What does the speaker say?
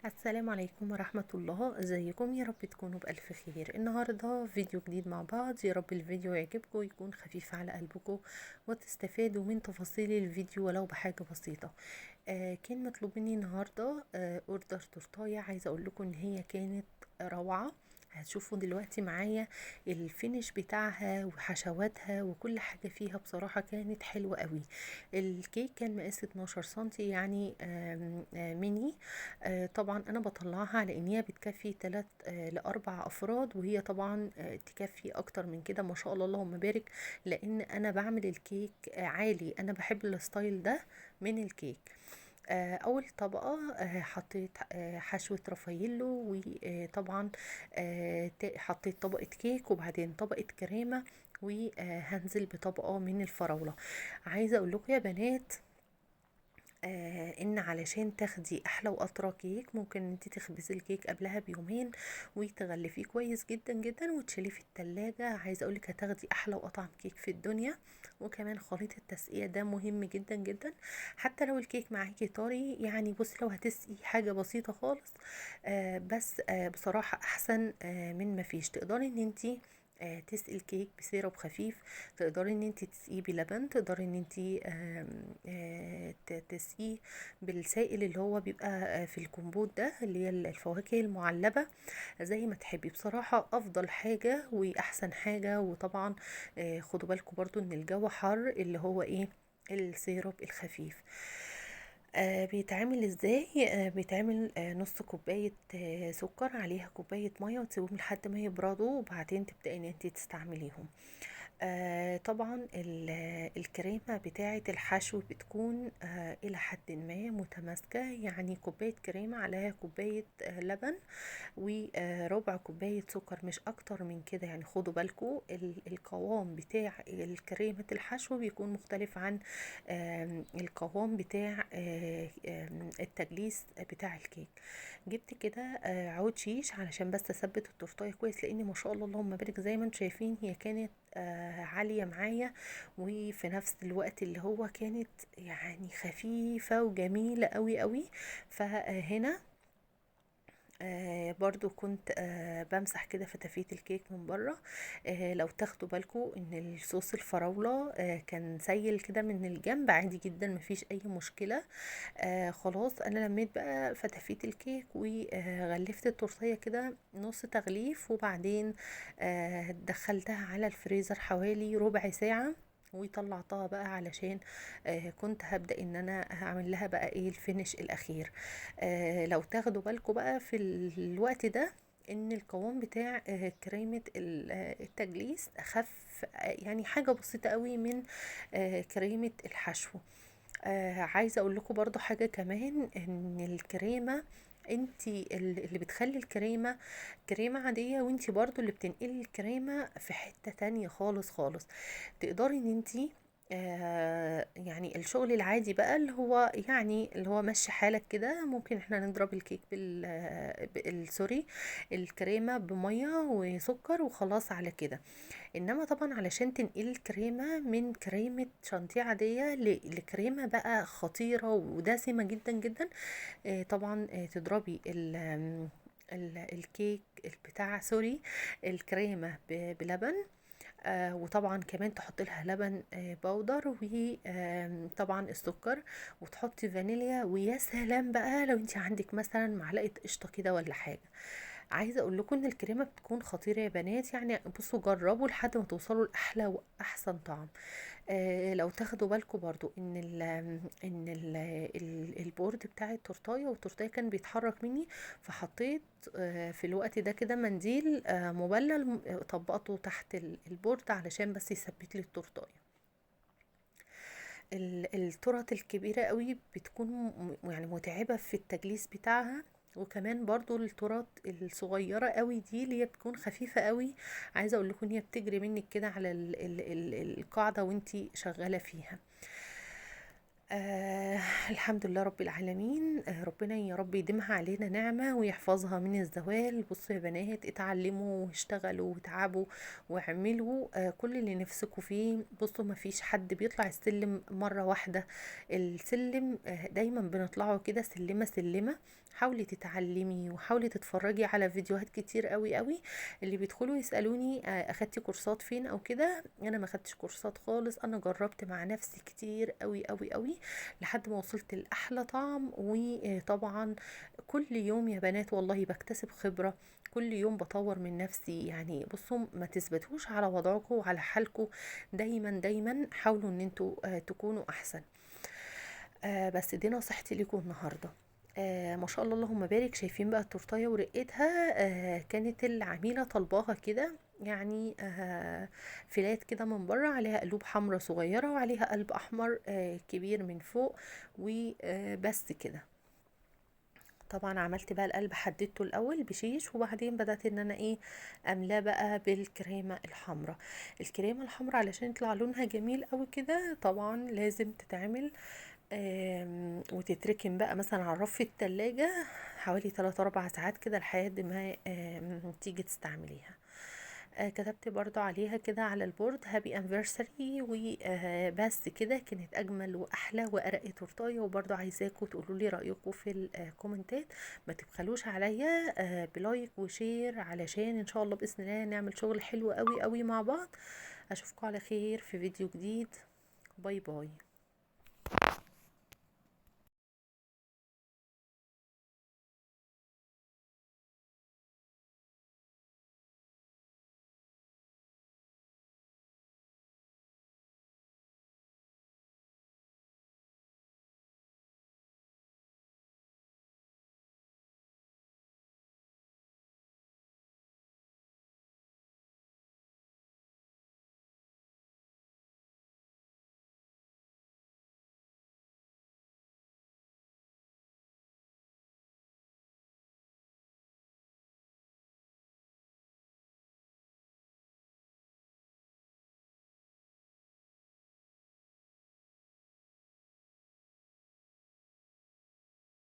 السلام عليكم ورحمة الله. ازيكم؟ يا رب تكونوا بألف خير. النهاردة فيديو جديد مع بعض. يا رب الفيديو يعجبكم ويكون خفيف على قلبكم وتستفادوا من تفاصيل الفيديو ولو بحاجة بسيطة. كان مطلوب مني النهاردة اوردر تورتاية. عايزة اقول لكم ان هي كانت روعة. هتشوفوا دلوقتي معايا الفينش بتاعها وحشواتها وكل حاجة فيها، بصراحة كانت حلوة قوي. الكيك كان مقاس 12 سنتي، يعني ميني. طبعا انا بطلعها على ان هي بتكفي 3 ل4 افراد، وهي طبعا تكفي اكتر من كده، ما شاء الله اللهم بارك. لان انا بعمل الكيك عالي، انا بحب الستايل ده من الكيك. اول طبقة حطيت حشوة رافاييلو، وطبعا حطيت طبقة كيك وبعدين طبقة كريمة، وهنزل بطبقة من الفراولة. عايزة اقول لكم يا بنات ان علشان تاخدي احلى واطرى كيك ممكن ان انت تخبزي الكيك قبلها بيومين وتغلفيه كويس جدا جدا وتشيليه في التلاجة. عايزه اقولك هتاخدي احلى واطعم كيك في الدنيا. وكمان خليط التسقية ده مهم جدا جدا. حتى لو الكيك معاكي طري، يعني بصي لو هتسقي حاجة بسيطة خالص بس بصراحة احسن من ما فيش. تقدري ان انت تسقي الكيك بسيرب خفيف، تقدري ان انت تسقيه بلبن، تقدري ان انت تسقيه بالسائل اللي هو بيبقى في الكمبوت ده، اللي هي الفواكه المعلبة، زي ما تحبي. بصراحة افضل حاجة واحسن حاجة. وطبعا خدوا بالكم برضو ان الجو حر، اللي هو ايه، السيرب الخفيف. بيتعمل ازاي؟ بيتعمل نص كوباية سكر عليها كوباية مية، وتسيبهم لحد ما يبردوا وبعدين تبدأي ان انت تستعمليهم. طبعا الكريمة بتاعة الحشو بتكون إلى حد ما متماسكة، يعني كوباية كريمة عليها كوباية لبن وربع كوباية سكر، مش أكتر من كده. يعني خدوا بالكوا القوام بتاع كريمة الحشو بيكون مختلف عن القوام بتاع التجليس بتاع الكيك. جبت كده عود شيش علشان بس اثبت التورتايه كويس، لان ما شاء الله اللهم بارك زي ما انتم شايفين هي كانت عاليه معايا، وفي نفس الوقت اللي هو كانت يعني خفيفه وجميله قوي قوي. فهنا برضو كنت بمسح كده فتافيت الكيك من بره. لو تاخدوا بالكم ان الصوص الفراولة كان سيل كده من الجنب، عادي جدا مفيش اي مشكلة. خلاص انا لميت بقى فتافيت الكيك وغلفت التورتيه كده نص تغليف، وبعدين دخلتها على الفريزر حوالي ربع ساعة وطلعتها بقى علشان كنت هبدأ ان انا هعمل لها بقى ايه الفينش الاخير. لو تاخدوا بالكم بقى في الوقت ده ان القوام بتاع كريمة التجليس اخف، يعني حاجة بسيطة قوي من كريمة الحشو. عايزه اقول لكم برضو حاجه كمان، ان الكريمه انتي اللي بتخلي الكريمه كريمه عاديه، وانتي برضو اللي بتنقلي الكريمه في حته تانية خالص خالص. تقدري ان انتي يعني الشغل العادي بقى اللي هو يعني اللي هو مشي حالك كده، ممكن احنا نضرب الكيك سوري، الكريمه بميه وسكر وخلاص على كده. انما طبعا علشان تنقلي الكريمه من كريمه شانتيه عاديه لكريمه بقى خطيره ودسمه جدا جدا، طبعا تضربي الكيك بتاع سوري الكريمه بلبن. وطبعا كمان تحط لها لبن بودر، وطبعا السكر، وتحطي فانيليا. ويا سلام بقى لو انت عندك مثلا معلقه قشطه كده ولا حاجه. عايزه اقول لكم ان الكريمه بتكون خطيره يا بنات، يعني بصوا جربوا لحد ما توصلوا لاحلى واحسن طعم. لو تاخدوا بالكم برضو ان البورد بتاع التورتايه والتورتايه كان بيتحرك مني، فحطيت في الوقت ده كده منديل مبلل، طبقته تحت البورد علشان بس يثبت لي التورتايه. التورت الكبيرة قوي بتكون يعني متعبة في التجليس بتاعها. وكمان برضو التورت الصغيرة قوي دي اللي هي بتكون خفيفة قوي، عايزة اقول لكم ان هي بتجري منك كده على القاعدة وانتي شغالة فيها. الحمد لله رب العالمين. ربنا يا رب يديمها علينا نعمة ويحفظها من الزوال. بصوا يا بنات، اتعلموا واشتغلوا وتعبوا واعملوا كل اللي نفسكوا فيه. بصوا ما فيش حد بيطلع السلم مرة واحدة، السلم دايما بنطلعه كده سلمة سلمة، حاولي تتعلمي وحاولي تتفرجي على فيديوهات كتير قوي قوي. اللي بيدخلوا يسألوني اخدتي كورسات فين او كده، انا ما اخدتش كورسات خالص، انا جربت مع نفسي كتير قوي قوي قوي لحد ما وصلت لأحلى طعم. وطبعا كل يوم يا بنات والله بكتسب خبرة، كل يوم بطور من نفسي. يعني بصوا ما تثبتوش على وضعكم وعلى حالكم، دايما دايما حاولوا ان انتوا تكونوا احسن. بس دي نصيحتي لكم النهارده. ما شاء الله اللهم بارك، شايفين بقى التورتايه ورقتها؟ كانت العميله طلباها كده، يعني فيلات كده من بره عليها قلوب حمرا صغيره وعليها قلب احمر كبير من فوق، وبس كده. طبعا عملت بقى القلب، حددته الاول بشيش وبعدين بدات ان انا ايه املاه بقى بالكريمه الحمراء. الكريمه الحمراء علشان يطلع لونها جميل قوي كده طبعا لازم تتعمل وتتركن بقى مثلا على رف التلاجة حوالي 3 4 ساعات كده لحد ما تيجي تستعمليها. كتبت برضو عليها كده على البورد هابي انيفرساري، وبس كده. كانت اجمل واحلى وارق تورتايه. وبرضو عايزاكم تقولوا لي رايكم في الكومنتات، ما تبخلوش عليا بلايك وشير علشان ان شاء الله باذن الله نعمل شغل حلو قوي قوي مع بعض. اشوفكم على خير في فيديو جديد. باي باي.